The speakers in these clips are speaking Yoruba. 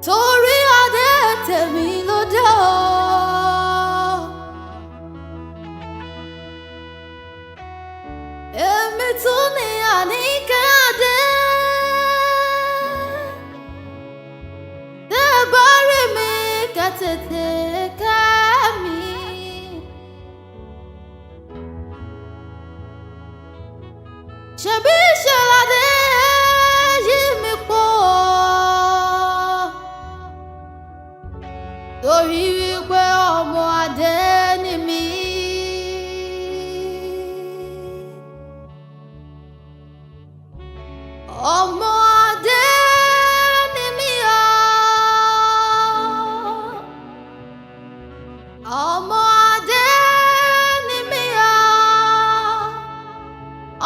Torí adé tèmi ló dé o. Èmi tún ní Àníkẹ́ adé. Tẹ́ bá rí mi kẹ́ tètè kẹ́ mi. Ṣebí Ṣọládé yí mi pọ̀. Torí wípé ọmọ adé ni mí. Ọmọ adé ni mí o. Ọmọ adé ni mí o.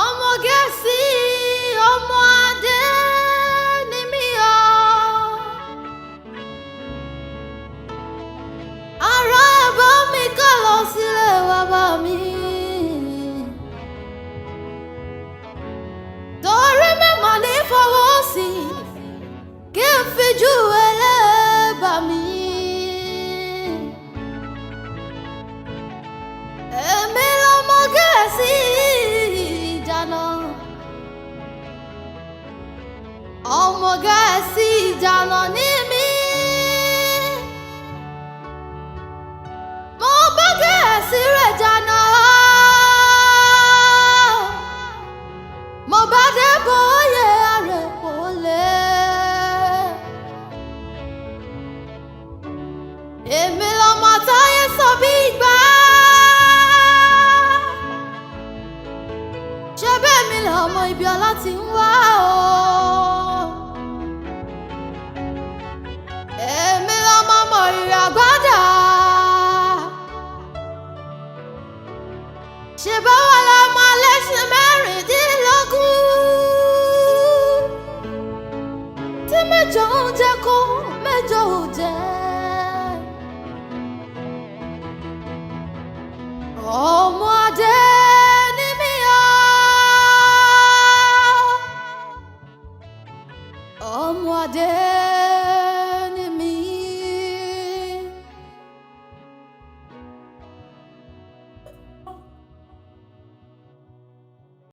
Ọmọ Gẹ̀ẹ́sì ọmọ adé ni mí o. Ará ẹ bá mi ká lọ sílé bàbá mi. Torí mímọ̀ ní fọwọ́ sí kí n fi jú ẹlẹ́bà mi. Èmi lọmọ Gẹ̀ẹ́sì ìjànà. Ọmọ Gẹ̀ẹ́sì ìjànà ní mí. Mo bá Gẹ̀ẹ́sì rẹ̀ jànà. Mo bá dé bóyá rẹ̀ kò lè. Èmi lọmọ táyé sọ bí ìgbà. Ṣé bẹ́ẹ̀ mi lọmọ ibi ọlá ti ń wá o. Èmi lọmọ mọ̀rìrì àgbàdà. Ṣé báwo lọmọ ẹlẹ́sìn mẹ́rìndínlógún. Tí mẹ́jọ ń jẹ́ kó mẹ́jọ ò jẹ́.